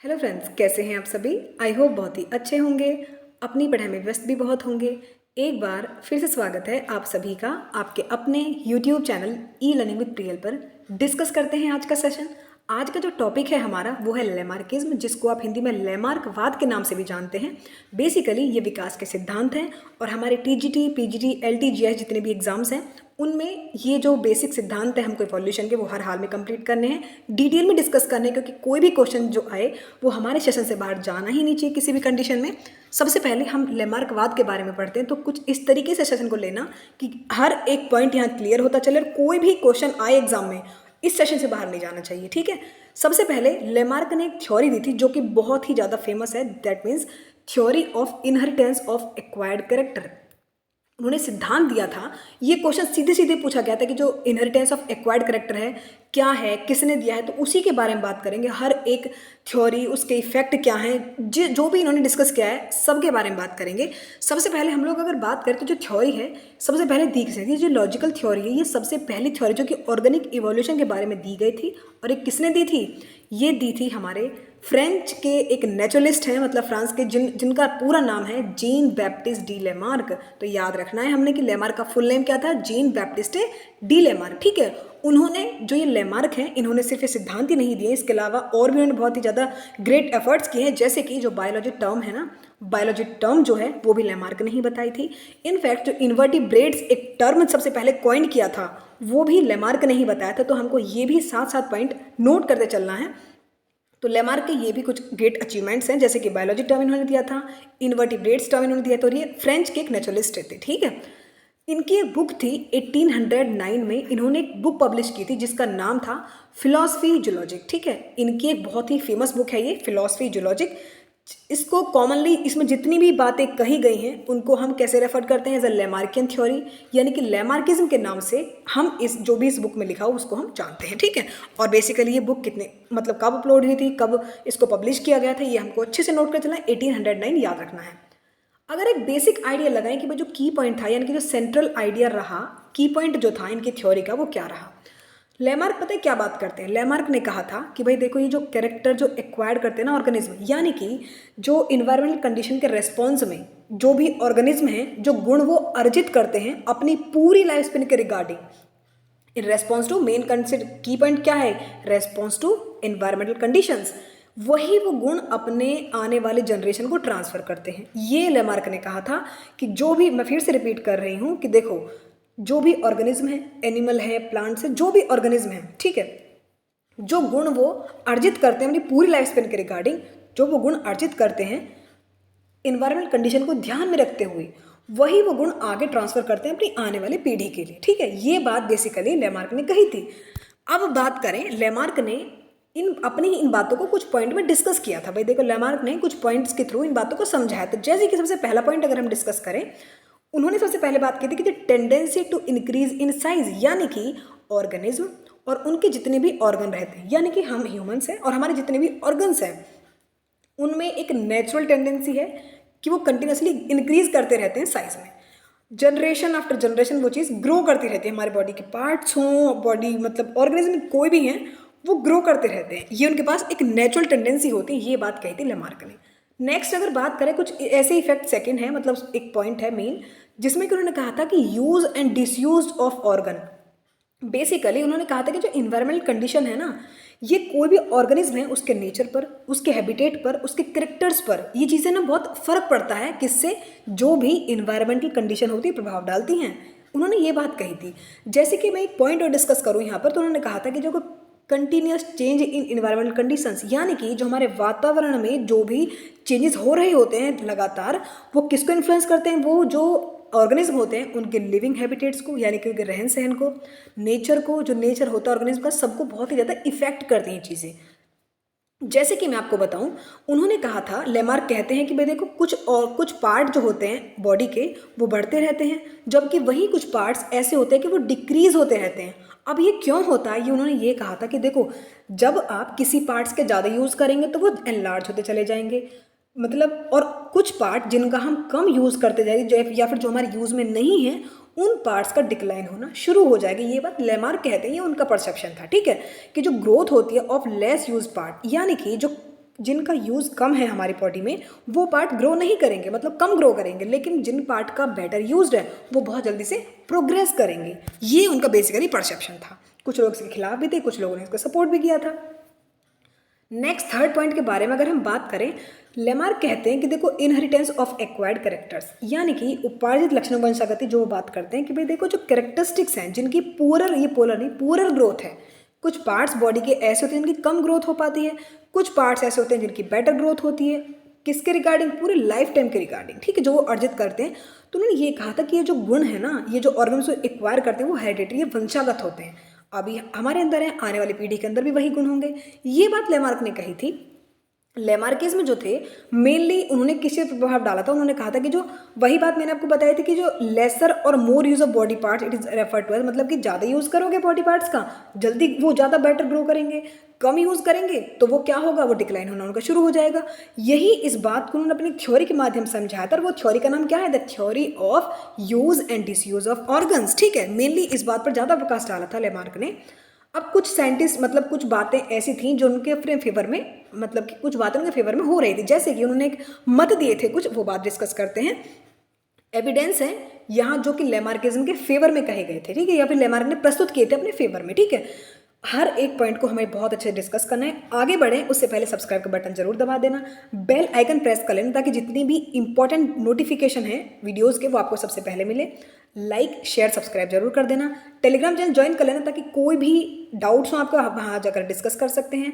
Hello friends, कैसे हैं आप सभी। आई होप बहुत ही अच्छे होंगे, अपनी पढ़ाई में व्यस्त भी बहुत होंगे। एक बार फिर से स्वागत है आप सभी का आपके अपने YouTube channel e learning with Priyal पर। डिस्कस करते हैं आज का सेशन। आज का जो टॉपिक है हमारा वो है लेमार्किज्म, जिसको आप हिंदी में लेमार्कवाद के नाम से भी जानते हैं। बेसिकली ये विकास के सिद्धांत हैं और हमारे टीजीटी, पीजीटी, एलटीजीएस जितने भी एग्जाम्स हैं उनमें ये जो बेसिक सिद्धांत है हमको इवोल्यूशन के वो हर हाल में कंप्लीट करने हैं, डिटेल में डिस्कस करने हैं, क्योंकि कोई भी क्वेश्चन जो आए वो हमारे सेशन से बाहर जाना ही नहीं चाहिए किसी भी कंडीशन में। सबसे पहले हम लेमार्कवाद के बारे में पढ़ते हैं, तो कुछ इस तरीके से सेशन को लेना कि हर एक पॉइंट यहाँ क्लियर होता चले और कोई भी क्वेश्चन आए एग्जाम में इस सेशन से बाहर नहीं जाना चाहिए, ठीक है। सबसे पहले लेमार्क ने एक थ्योरी दी थी जो कि बहुत ही ज़्यादा फेमस है, that means theory of inheritance of acquired character. उन्होंने सिद्धांत दिया था, ये क्वेश्चन सीधे सीधे पूछा गया था कि जो इनहेरिटेंस ऑफ एक्वायर्ड कैरेक्टर है क्या है, किसने दिया है, तो उसी के बारे में बात करेंगे। हर एक थ्योरी, उसके इफेक्ट क्या हैं, जो भी इन्होंने डिस्कस किया है सब के बारे में बात करेंगे। सबसे पहले हम लोग अगर बात करें तो जो थ्योरी है सबसे पहले दी गई थी, जो लॉजिकल थ्योरी है, ये सबसे पहली थ्योरी जो कि ऑर्गेनिक इवोल्यूशन के बारे में दी गई थी। और ये किसने दी थी? ये दी थी हमारे फ्रेंच के एक नेचुरलिस्ट हैं, मतलब फ्रांस के जिनका पूरा नाम है जीन बैप्टिस्ट डी लेमार्क। तो याद रखना है हमने कि लेमार्क का फुल नेम क्या था, जीन बैप्टिस्ट डी लेमार्क, ठीक है। उन्होंने जो ये लेमार्क हैं इन्होंने सिर्फ ये सिद्धांत ही नहीं दिए, इसके अलावा और भी उन्होंने बहुत ही ज़्यादा ग्रेट एफर्ट्स किए हैं। जैसे कि जो बायोलॉजी टर्म है ना, बायोलॉजी टर्म जो है वो भी लेमार्क ने ही बताई थी। इनफैक्ट जो इन्वर्टिब्रेट्स एक टर्म सबसे पहले कॉइन किया था वो भी लेमार्क ने ही बताया था। तो हमको ये भी साथ साथ पॉइंट नोट करते चलना है। तो लेमार्क के ये भी कुछ ग्रेट अचीवमेंट्स हैं, जैसे कि बायोलॉजी टर्म इन्होंने दिया था, इन्वर्टिब्रेट्स टर्म इन्होंने दिया था, और ये फ्रेंच के एक नेचुरलिस्ट थे, ठीक है। इनकी एक बुक थी 1809 में, इन्होंने एक बुक पब्लिश की थी जिसका नाम था फिलॉसफी जूलॉजिक, ठीक है। इनकी एक बहुत ही फेमस बुक है ये फिलॉसफी जूलॉजिक। इसको कॉमनली इसमें जितनी भी बातें कही गई हैं उनको हम कैसे रेफर करते हैं, एज अ लेमार्कियन थ्योरी, यानी कि लेमार्किज्म के नाम से हम इस जो भी इस बुक में लिखा हो उसको हम जानते हैं, ठीक है। और बेसिकली ये बुक कितने मतलब कब अपलोड हुई थी, कब इसको पब्लिश किया गया था, ये हमको अच्छे से नोट कर चलना है। 1809 याद रखना है। अगर एक बेसिक आइडिया लगाएं कि भाई जो की पॉइंट था, यानी कि जो सेंट्रल आइडिया रहा, की पॉइंट जो था इनकी थ्योरी का वो क्या रहा। लेमार्क पता है क्या बात करते हैं, लेमार्क ने कहा था कि भाई देखो ये जो कैरेक्टर जो एक्वायर्ड करते हैं ना ऑर्गेनिज्म, यानी कि जो इन्वायरमेंटल कंडीशन के रेस्पॉन्स में जो भी ऑर्गेनिज्म हैं जो गुण वो अर्जित करते हैं अपनी पूरी लाइफ स्पेन के regarding, in response to main consider की पॉइंट क्या है, रेस्पॉन्स टू इन्वायरमेंटल कंडीशंस, वही वो गुण अपने आने वाले जनरेशन को ट्रांसफर करते हैं। ये लेमार्क ने कहा था कि जो भी, मैं फिर से रिपीट कर रही हूँ कि देखो जो भी ऑर्गेनिज्म है, एनिमल है, प्लांट्स है, जो भी ऑर्गेनिज्म है, ठीक है, जो गुण वो अर्जित करते हैं अपनी पूरी लाइफ स्पेन के रिगार्डिंग, जो वो गुण अर्जित करते हैं इन्वायरमेंटल कंडीशन को ध्यान में रखते हुए, वही वो गुण आगे ट्रांसफर करते हैं अपनी आने वाली पीढ़ी के लिए, ठीक है। ये बात बेसिकली लेमार्क ने कही थी। अब बात करें, लेमार्क ने इन बातों को कुछ पॉइंट में डिस्कस किया था। भाई देखो लेमार्क ने कुछ पॉइंट्स के थ्रू इन बातों को समझाया। तो जैसे कि सबसे पहला पॉइंट अगर हम डिस्कस करें, उन्होंने सबसे पहले बात की थी कि the tendency to increase in size, यानी कि ऑर्गेनिज्म और उनके जितने भी ऑर्गन रहते हैं, यानी कि हम ह्यूमंस हैं और हमारे जितने भी ऑर्गन्स हैं उनमें एक नेचुरल टेंडेंसी है कि वो कंटिन्यूसली इंक्रीज करते रहते हैं साइज में। जनरेशन आफ्टर जनरेशन वो चीज़ ग्रो करती रहती है। हमारे बॉडी के पार्ट्स हों, बॉडी मतलब ऑर्गेनिज्म कोई भी हैं, वो ग्रो करते रहते हैं। ये उनके पास एक नेचुरल टेंडेंसी होती है, ये बात कही थी लेमार्क ने। नेक्स्ट अगर बात करें, कुछ ऐसे इफेक्ट सेकंड है, मतलब एक पॉइंट है मेन, जिसमें कि उन्होंने कहा था कि use and disuse of organ. Basically उन्होंने कहा था कि जो इन्वायरमेंटल कंडीशन है ना, ये कोई भी ऑर्गेनिज्म है उसके नेचर पर, उसके हैबिटेट पर, उसके करेक्टर्स पर, ये चीज़ें ना बहुत फ़र्क पड़ता है किससे, जो भी इन्वायरमेंटल कंडीशन होती है प्रभाव डालती हैं। उन्होंने ये बात कही थी। जैसे कि मैं एक पॉइंट और डिस्कस करूँ यहाँ पर, तो उन्होंने कहा था कि जो continuous change in environmental conditions, यानी कि जो हमारे वातावरण में जो भी चेंजेस हो रहे होते हैं लगातार, वो किसको इन्फ्लुएंस करते हैं, वो जो ऑर्गेनिज्म होते हैं उनके लिविंग हैबिटेट्स को, यानी कि उनके रहन सहन को, नेचर को, जो नेचर होता है ऑर्गेनिज्म का, सबको बहुत ही ज़्यादा इफेक्ट करती हैं चीज़ें। जैसे कि मैं आपको बताऊं, उन्होंने कहा था, लेमार्क कहते हैं कि भाई देखो कुछ पार्ट जो होते हैं बॉडी के वो बढ़ते रहते हैं, जबकि वही कुछ पार्ट्स ऐसे होते हैं कि वो डिक्रीज होते रहते हैं। अब ये क्यों होता है, ये उन्होंने ये कहा था कि देखो जब आप किसी पार्ट्स के ज़्यादा यूज़ करेंगे तो वो एनलार्ज होते चले जाएंगे, मतलब, और कुछ पार्ट जिनका हम कम यूज़ करते जाएंगे या फिर जो हमारे यूज़ में नहीं है, उन पार्ट्स का डिक्लाइन होना शुरू हो जाएगी। ये बात लेमार्क कहते हैं, ये उनका परसेप्शन था, ठीक है, कि जो ग्रोथ होती है ऑफ लेस यूज पार्ट, यानी कि जो जिनका यूज़ कम है हमारी बॉडी में वो पार्ट ग्रो नहीं करेंगे, मतलब कम ग्रो करेंगे, लेकिन जिन पार्ट का बेटर यूज्ड है वो बहुत जल्दी से प्रोग्रेस करेंगे। ये उनका बेसिकली परसेप्शन था। कुछ लोग इसके खिलाफ भी थे, कुछ लोगों ने इसका सपोर्ट भी किया था। नेक्स्ट थर्ड पॉइंट के बारे में अगर हम बात करें, लेमार्क कहते हैं कि देखो इनहेरिटेंस ऑफ एक्वायर्ड कैरेक्टर्स, यानी कि उपार्जित लक्षणों वंशागति जो वो बात करते हैं कि भाई देखो जो कैरेक्टरिस्टिक्स हैं जिनकी पूरर ग्रोथ है, कुछ पार्ट्स बॉडी के ऐसे होते हैं जिनकी कम ग्रोथ हो पाती है, कुछ पार्ट्स ऐसे होते हैं जिनकी बेटर ग्रोथ होती है, किसके रिगार्डिंग, पूरे लाइफ टाइम के रिगार्डिंग, ठीक है, जो वो अर्जित करते हैं। तो उन्होंने ये कहा था कि ये जो गुण है ना, ये जो ऑर्गन्स एक्वायर करते हैं वो हेरिडिटरी, ये वंशागत होते हैं। अभी हमारे अंदर है, आने वाली पीढ़ी के अंदर भी वही गुण होंगे। ये बात लेमार्क ने कही थी। लेमार्किज्म जो थे मेनली उन्होंने किस चीज़ पर प्रभाव डाला था, उन्होंने कहा था कि जो वही बात मैंने आपको बताई थी कि जो लेसर और more use of body parts it is refer to age, मतलब कि ज़्यादा यूज़ करोगे बॉडी पार्ट्स का जल्दी वो ज़्यादा बेटर ग्रो करेंगे, कम यूज़ करेंगे तो वो क्या होगा, वो डिक्लाइन होना उनका शुरू हो जाएगा। यही इस बात को उन्होंने अपनी थ्योरी के माध्यम से समझाया था, और वो थ्योरी का नाम क्या है, the theory of use and disuse of organs, ठीक है। मेनली इस बात पर ज़्यादा प्रकाश डाला था लेमार्क ने। अब कुछ साइंटिस्ट, मतलब कुछ बातें ऐसी थीं जो उनके अपने फेवर में, मतलब कि कुछ बातें उनके फेवर में हो रही थी, जैसे कि उन्होंने एक मत दिए थे कुछ, वो बात डिस्कस करते हैं। एविडेंस है यहाँ जो कि लेमार्किज्म के फेवर में कहे गए थे, ठीक है, या फिर लेमार्क ने प्रस्तुत किए थे अपने फेवर में, ठीक है। हर एक पॉइंट को हमें बहुत अच्छे से डिस्कस करना है। आगे बढ़ें उससे पहले सब्सक्राइब का बटन जरूर दबा देना, बेल आइकन प्रेस कर लेना ताकि जितनी भी इंपॉर्टेंट नोटिफिकेशन है वीडियोस के वो आपको सबसे पहले मिले। लाइक शेयर सब्सक्राइब जरूर कर देना। टेलीग्राम चैनल ज्वाइन कर लेना ताकि कोई भी डाउट्स हो आपको वहाँ जाकर डिस्कस कर सकते हैं।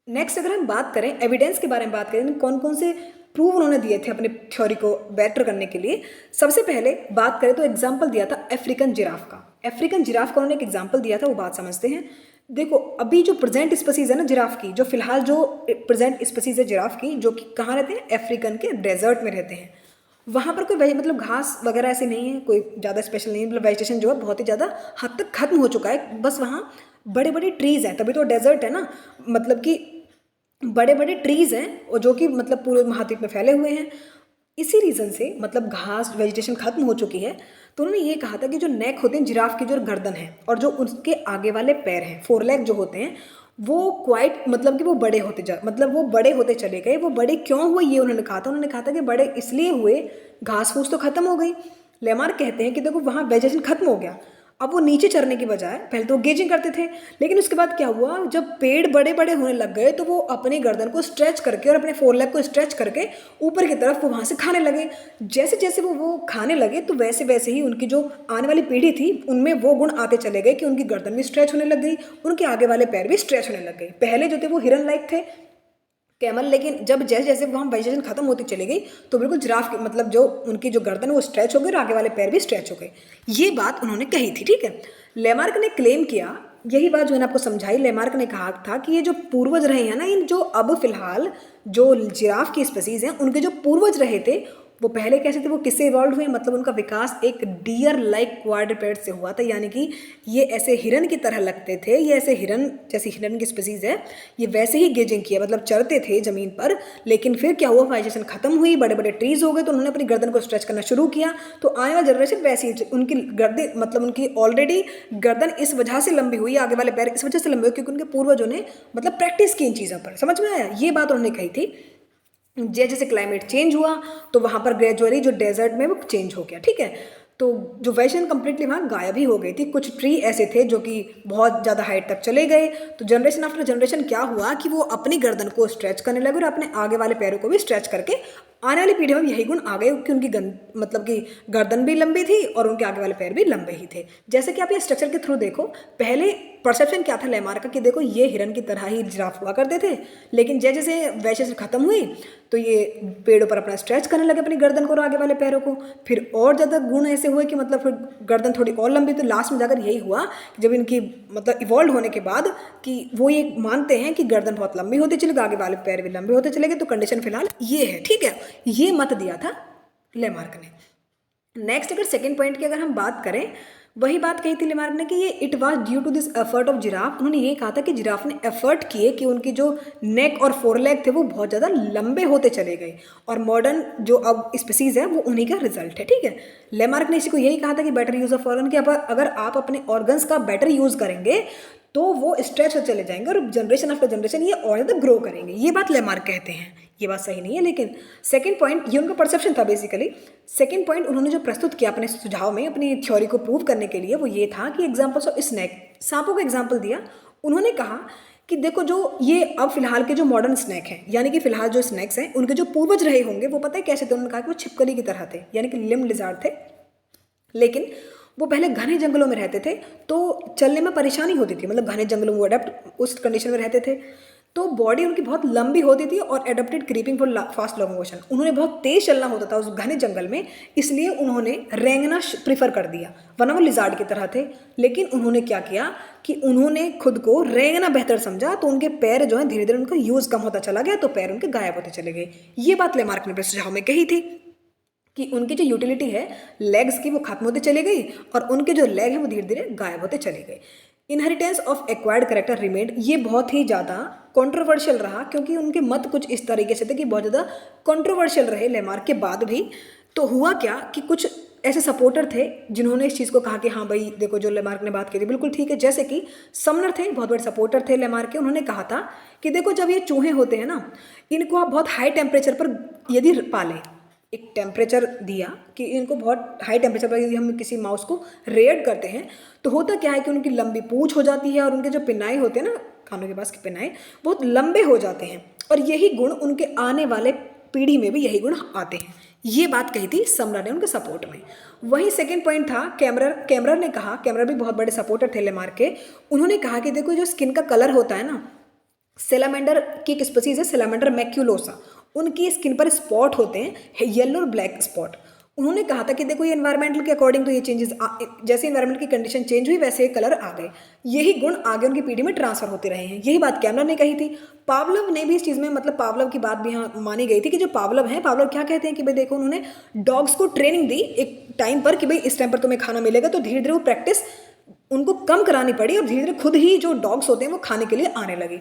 नेक्स्ट अगर हम बात करें एविडेंस के बारे में बात करें, कौन कौन से प्रूव उन्होंने दिए थे अपने थ्योरी को बेटर करने के लिए। सबसे पहले बात करें तो एग्जाम्पल दिया था अफ्रीकन जिराफ का। अफ्रीकन जिराफ का उन्होंने एक एग्जाम्पल दिया था, वो बात समझते हैं। देखो अभी जो प्रेजेंट स्पीसीज है ना जिराफ की, जो फिलहाल जो प्रेजेंट स्पीसीज है जिराफ की, जो कि कहाँ रहते हैं, अफ्रीकन के डेजर्ट में रहते हैं। वहाँ पर कोई मतलब घास वगैरह ऐसी नहीं है, कोई ज़्यादा स्पेशल नहीं है, मतलब वेजिटेशन जो है बहुत ही ज़्यादा हद तक खत्म हो चुका है। बस वहाँ बड़े बड़े ट्रीज़ हैं, तभी तो डेजर्ट है ना, मतलब कि बड़े बड़े ट्रीज़ हैं और जो कि मतलब पूरे महाद्वीप में फैले हुए हैं। इसी रीज़न से मतलब घास वेजिटेशन खत्म हो चुकी है। तो उन्होंने ये कहा था कि जो नेक होते हैं जिराफ की, जो गर्दन है और जो उसके आगे वाले पैर हैं, फोर लेग जो होते हैं, वो क्वाइट मतलब कि वो बड़े होते मतलब वो बड़े होते चले गए। वो बड़े क्यों हुए ये उन्होंने कहा था। उन्होंने कहा था कि बड़े इसलिए हुए, घास फूस तो खत्म हो गई। लेमार्क कहते हैं कि देखो वहाँ वेजिटेशन खत्म हो गया, अब वो नीचे चरने की बजाय पहले तो गेजिंग करते थे, लेकिन उसके बाद क्या हुआ, जब पेड़ बड़े बड़े होने लग गए तो वो अपने गर्दन को स्ट्रेच करके और अपने फोर लेग को स्ट्रेच करके ऊपर की तरफ वो वहाँ से खाने लगे। जैसे जैसे वो खाने लगे तो वैसे वैसे ही उनकी जो आने वाली पीढ़ी थी उनमें वो गुण आते चले गए कि उनकी गर्दन भी स्ट्रेच होने लग गई, उनके आगे वाले पैर भी स्ट्रेच होने लग गए। पहले जो थे वो हिरन लाइक थे, कैमल, लेकिन जब जैसे जैसे वहाँ वेजिटेशन खत्म होती चली गई तो बिल्कुल जिराफ की मतलब जो उनकी जो गर्दन है वो स्ट्रेच हो गई और आगे वाले पैर भी स्ट्रेच हो गए। ये बात उन्होंने कही थी, ठीक है। लेमार्क ने क्लेम किया, यही बात जो मैंने आपको समझाई, लेमार्क ने कहा था कि ये जो पूर्वज रहे हैं ना, इन जो अब फिलहाल जो जिराफ की स्पीसीज हैं उनके जो पूर्वज रहे थे वो पहले कैसे थे, वो किससे इवॉल्व हुए, मतलब उनका विकास एक डियर लाइक क्वाड्रपेड से हुआ था, यानी कि ये ऐसे हिरन की तरह लगते थे, ये ऐसे हिरन जैसे हिरन की स्पीसीज है, ये वैसे ही गेजिंग किया, मतलब चरते थे ज़मीन पर। लेकिन फिर क्या हुआ, वाइजेशन खत्म हुई, बड़े बड़े ट्रीज हो गए तो उन्होंने अपनी गर्दन को स्ट्रेच करना शुरू किया। तो आने वाली जनरेशन वैसी उनकी गर्दन मतलब उनकी ऑलरेडी गर्दन इस वजह से लंबी हुई, आगे वाले पैर इस वजह से लंबे हुए क्योंकि उनके पूर्वजों ने मतलब प्रैक्टिस की इन चीज़ों पर। समझ में आया, ये बात उन्होंने कही थी। जैसे जैसे क्लाइमेट चेंज हुआ तो वहाँ पर ग्रेजुअली जो डेजर्ट में वो चेंज हो गया, ठीक है। तो जो वेजिटेशन कंप्लीटली वहाँ गायब ही हो गई थी। कुछ ट्री ऐसे थे जो कि बहुत ज़्यादा हाइट तक चले गए, तो जनरेशन आफ्टर जनरेशन क्या हुआ कि वो अपनी गर्दन को स्ट्रेच करने लगे और अपने आगे वाले पैरों को भी स्ट्रेच करके आने वाली पीढ़ी में यही गुण आ गए कि उनकी मतलब कि गर्दन भी लंबी थी और उनके आगे वाले पैर भी लंबे ही थे। जैसे कि आप ये स्ट्रक्चर के थ्रू देखो, पहले परसेप्शन क्या था लेमार्क का कि देखो ये हिरन की तरह ही जिराफ हुआ करते थे, लेकिन जैसे जैसे वेजिटेशन खत्म हुई तो ये पेड़ों पर अपना स्ट्रेच करने लगे अपनी गर्दन को और आगे वाले पैरों को। फिर और ज़्यादा गुण ऐसे हुए कि मतलब फिर गर्दन थोड़ी और लंबी, तो लास्ट में जाकर यही हुआ कि जब इनकी मतलब इवॉल्व होने के बाद कि वो ये मानते हैं कि गर्दन बहुत लंबी होती चलेगी, आगे वाले पैर भी लंबे होते चले गए। तो कंडीशन फिलहाल ये है, ठीक है। ये मत दिया था लेमार्क ने। नेक्स्ट अगर सेकेंड पॉइंट की अगर हम बात करें, वही बात कही थी लेमार्क ने कि ये it was due to this effort of giraffe. उन्होंने ये कहा था कि जिराफ ने एफर्ट किए कि उनकी जो नेक और फोरलेग थे वो बहुत ज़्यादा लंबे होते चले गए, और मॉडर्न जो अब स्पीसीज़ है वो उन्हीं का रिजल्ट है। ठीक है, लेमार्क ने इसी को यही कहा था कि बेटर यूज़ ऑफ ऑर्गन, कि अगर आप अपने ऑर्गन्स का बेटर यूज़ करेंगे तो वो स्ट्रेच होते चले जाएंगे और जनरेशन आफ्टर जनरेशन ये और ज़्यादा ग्रो करेंगे। ये बात लेमार्क कहते हैं। ये बात सही नहीं है, लेकिन सेकंड पॉइंट, ये उनका परसेप्शन था बेसिकली। सेकंड पॉइंट उन्होंने जो प्रस्तुत किया अपने सुझाव में अपनी थ्योरी को प्रूव करने के लिए, वो ये था कि एग्जाम्पल्स ऑफ स्नैक, सांपों का एग्जाम्पल दिया। उन्होंने कहा कि देखो जो ये अब फिलहाल के जो मॉडर्न स्नैक हैं, यानी कि फिलहाल जो स्नैक्स हैं, उनके जो पूर्वज रहे होंगे वो पता है कैसे थे। उन्होंने कहा कि वो छिपकली की तरह थे, यानी कि लिम्ब लिजार्ड थे, लेकिन वो पहले घने जंगलों में रहते थे तो चलने में परेशानी होती थी, मतलब घने जंगलों में वो अडेप्ट उस कंडीशन में रहते थे, तो बॉडी उनकी बहुत लंबी होती थी और adapted creeping for fast long motion. उन्होंने बहुत तेज चलना होता था उस घने जंगल में, इसलिए उन्होंने रेंगना प्रीफर कर दिया, वरना वो लिजार्ड की तरह थे। लेकिन उन्होंने क्या किया कि उन्होंने खुद को रेंगना बेहतर समझा, तो उनके पैर जो है धीरे धीरे उनका यूज़ कम होता चला गया, तो पैर उनके गायब होते चले गए। ये बात लेमार्क ने अपने सुझाव में कही थी कि उनकी जो यूटिलिटी है लेग्स की वो खत्म होते चली गई और उनके जो लेग हैं वो धीरे धीरे गायब होते चले गए। Inheritance of acquired character remained, ये बहुत ही ज़्यादा कंट्रोवर्शियल रहा, क्योंकि उनके मत कुछ इस तरीके से थे कि बहुत ज़्यादा कंट्रोवर्शियल रहे लेमार्क के बाद भी। तो हुआ क्या कि कुछ ऐसे सपोर्टर थे जिन्होंने इस चीज़ को कहा कि हाँ भाई देखो जो लेमार्क ने बात की थी बिल्कुल ठीक है, जैसे कि समनर थे, बहुत बड़े सपोर्टर थे लेमार्क के। उन्होंने कहा था कि देखो जब ये चूहे होते हैं ना, इनको आप बहुत हाई टेम्परेचर पर यदि पालें, एक टेम्परेचर दिया कि इनको बहुत हाई टेम्परेचर पर यदि हम किसी माउस को रेयर्ड करते हैं तो होता क्या है कि उनकी लंबी पूंछ हो जाती है और उनके जो पिनाए होते हैं ना, कानों के पास के पिनाए बहुत लंबे हो जाते हैं, और यही गुण उनके आने वाले पीढ़ी में भी यही गुण आते हैं। ये बात कही थी समनर ने उनके सपोर्ट में। वही सेकंड पॉइंट था कैमरर ने कहा, कैमरर भी बहुत बड़े सपोर्टर थे लेमार्क के। उन्होंने कहा कि देखो जो स्किन का कलर होता है ना, सेलामेंडर की एक स्पीसीज है सेलामेंडर मैक्यूलोसा, उनकी स्किन पर स्पॉट होते हैं येलो और ब्लैक स्पॉट। उन्होंने कहा था कि देखो ये एनवायरमेंटल के अकॉर्डिंग तो ये चेंजेस जैसे एनवायरमेंट की कंडीशन चेंज हुई वैसे कलर आ गए, यही गुण आगे उनकी पीढ़ी में ट्रांसफर होते रहे हैं। यही बात कैमरर ने कही थी। पावलव ने भी इस चीज़ में, मतलब पावलव की बात भी यहाँ मानी गई थी कि जो पावलव हैं, पावलव क्या कहते हैं कि भाई देखो उन्होंने डॉग्स को ट्रेनिंग दी एक टाइम पर कि भाई इस टाइम पर तुम्हें खाना मिलेगा, तो धीरे धीरे वो प्रैक्टिस उनको कम करानी पड़ी और धीरे धीरे खुद ही जो डॉग्स होते हैं वो खाने के लिए आने लगे।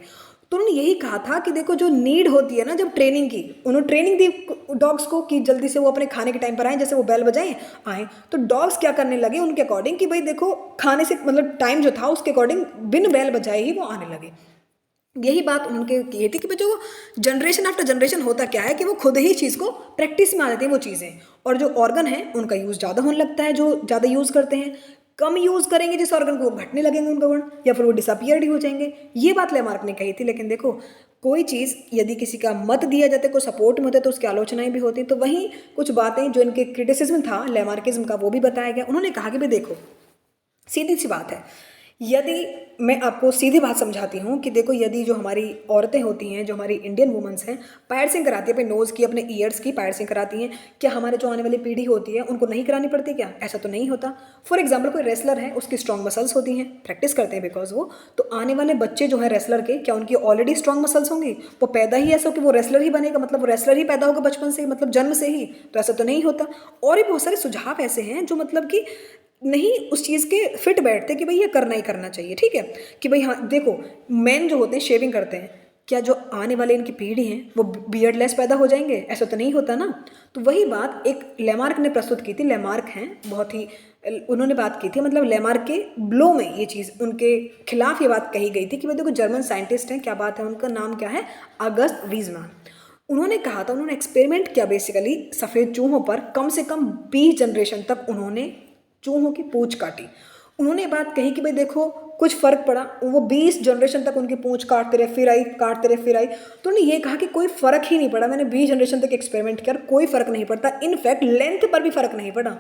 तो उन्होंने यही कहा था कि देखो जो नीड होती है ना जब ट्रेनिंग की, उन्होंने ट्रेनिंग दी डॉग्स को कि जल्दी से वो अपने खाने के टाइम पर आए, जैसे वो बेल बजाएं आए, तो डॉग्स क्या करने लगे उनके अकॉर्डिंग कि भाई देखो खाने से मतलब टाइम जो था उसके अकॉर्डिंग बिन बेल बजाए ही वो आने लगे। यही बात उनके ये थी कि भाई जो जनरेशन आफ्टर जनरेशन होता क्या है कि वो खुद ही चीज़ को प्रैक्टिस में आ जाती हैं वो चीज़ें, और जो ऑर्गन है उनका यूज़ ज़्यादा होने लगता है जो ज़्यादा यूज़ करते हैं। कम यूज़ करेंगे जिस ऑर्गन को, घटने लगेंगे उनका गुण, या फिर वो डिसअपियर्ड ही हो जाएंगे। ये बात लेमार्क ने कही थी। लेकिन देखो कोई चीज़ यदि किसी का मत दिया जाता है, कोई सपोर्ट में होता है, तो उसकी आलोचनाएं भी होती हैं। तो वहीं कुछ बातें जो इनके क्रिटिसिज्म था लेमार्किज्म का वो भी बताया गया। उन्होंने कहा कि भाई देखो सीधी सी बात है, यदि मैं आपको सीधी बात समझाती हूँ कि देखो यदि जो हमारी औरतें होती हैं, जो हमारी इंडियन वुमेंस हैं, पायरसिंग कराती है अपने नोज़ की, अपने ईयर्स की पायरसिंग कराती हैं, क्या हमारे जो आने वाली पीढ़ी होती है उनको नहीं करानी पड़ती क्या? ऐसा तो नहीं होता। फॉर एग्जाम्पल कोई रेसलर है, उसकी स्ट्रॉन्ग मसल्स होती हैं, प्रैक्टिस करते हैं बिकॉज वो, तो आने वाले बच्चे जो हैं रेसलर के, क्या उनकी ऑलरेडी स्ट्रॉन्ग मसल्स होंगी? वो पैदा ही ऐसा हो कि वो रेसलर ही बनेगा, मतलब वो रेसलर ही पैदा होगा बचपन से, मतलब जन्म से ही? तो ऐसा तो नहीं होता। और भी बहुत सारे सुझाव ऐसे हैं जो मतलब कि नहीं उस चीज़ के फिट बैठते कि भाई ये करना ही करना चाहिए। ठीक है कि भाई हाँ देखो मेन जो होते हैं शेविंग करते हैं, क्या जो आने वाले इनकी पीढ़ी हैं वो बियर्डलेस पैदा हो जाएंगे? ऐसा तो नहीं होता ना। तो वही बात एक लेमार्क ने प्रस्तुत की थी। लेमार्क हैं बहुत ही, उन्होंने बात की थी, मतलब लेमार्क के ब्लो में ये चीज़ उनके खिलाफ ये बात कही गई थी कि भाई देखो जर्मन साइंटिस्ट हैं, क्या बात है, उनका नाम क्या है, अगस्त वीजमान। उन्होंने कहा था, उन्होंने एक्सपेरिमेंट किया बेसिकली सफ़ेद चूहों पर, कम से कम 20 जनरेशन तक उन्होंने चूहों की पूंछ काटी। उन्होंने बात कही कि भाई देखो कुछ फर्क पड़ा, वो 20 जनरेशन तक उनकी पूंछ काटते रहे, फिर आई, काटते रहे, फिर आई। तो उन्होंने ये कहा कि कोई फर्क ही नहीं पड़ा, मैंने 20 जनरेशन तक एक्सपेरिमेंट किया, कोई फर्क नहीं पड़ता, इनफैक्ट लेंथ पर भी फर्क नहीं पड़ा,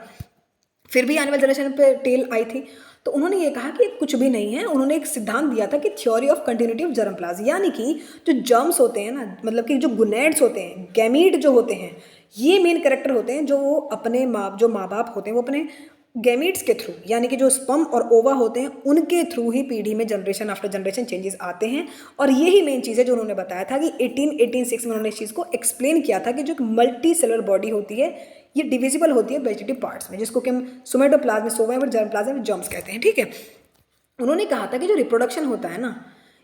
फिर भी आने वाले जनरेशन पे टेल आई थी। तो उन्होंने ये कहा कि कुछ भी नहीं है। उन्होंने एक सिद्धांत दिया था कि theory of continuity of germplasm, यानी कि जो जर्म्स होते हैं ना, मतलब कि जो गुनेड्स होते हैं, गैमीट जो होते हैं, ये मेन कैरेक्टर होते हैं जो अपने माँ बाप होते हैं वो अपने गैमीट्स के थ्रू, यानी कि जो स्पर्म और ओवा होते हैं उनके थ्रू ही पीढ़ी में जनरेशन आफ्टर जनरेशन चेंजेस आते हैं। और यही मेन चीज़ है जो उन्होंने बताया था कि 1886 में उन्होंने इस चीज़ को एक्सप्लेन किया था कि जो मल्टी सेलुलर बॉडी होती है ये डिविजिबल होती है वेजिटेटिव पार्ट्स में, जिसको कि हम सोमेटोप्लाज्म, सोवा और जर्मप्लाज्म, जर्म्स कहते हैं, ठीक है। उन्होंने कहा था कि जो रिप्रोडक्शन होता है ना,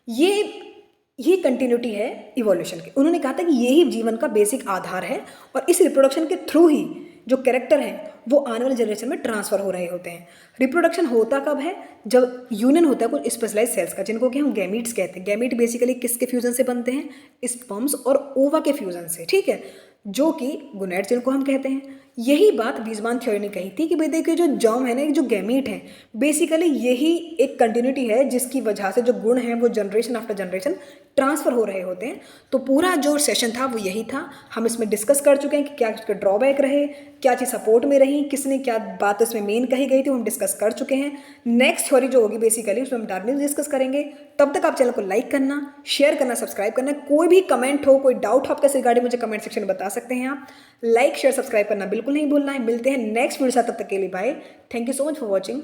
ये कंटिन्यूटी है इवोल्यूशन की। उन्होंने कहा था कि यही जीवन का बेसिक आधार है और इस रिप्रोडक्शन के थ्रू ही जो कैरेक्टर हैं वो आने वाले जनरेशन में ट्रांसफर हो रहे होते हैं। रिप्रोडक्शन होता कब है? जब यूनियन होता है कुछ स्पेशलाइज सेल्स का, जिनको कि हम गैमीट्स कहते हैं। गैमीट बेसिकली किसके फ्यूजन से बनते हैं? स्पर्म्स और ओवा के फ्यूजन से, ठीक है, जो कि गोनैड जिनको हम कहते हैं। यही बात वीजमान थ्योरी ने कही थी कि भाई देखिए जो जर्म है ना, जो गैमीट है, बेसिकली यही एक कंटिन्यूटी है जिसकी वजह से जो गुण हैं वो जनरेशन आफ्टर जनरेशन ट्रांसफर हो रहे होते हैं। तो पूरा जो सेशन था वो यही था। हम इसमें डिस्कस कर चुके हैं कि क्या इसके ड्रॉबैक रहे, क्या चीज़ सपोर्ट में रही, किसने क्या बात इसमें मेन कही गई थी, वो हम डिस्कस कर चुके हैं। नेक्स्ट थ्योरी जो होगी बेसिकली उसमें हम डार्विन डिस्कस करेंगे। तब तक आप चैनल को लाइक करना, शेयर करना, सब्सक्राइब करना। कोई भी कमेंट हो, कोई डाउट हो आपके इस रिगार्डिंग, मुझे कमेंट सेक्शन में बता सकते हैं आप। लाइक शेयर सब्सक्राइब करना बिल्कुल नहीं भूलना है। मिलते हैं नेक्स्ट वीडियो साथ, तब तक के लिए bye. Thank you so much for watching.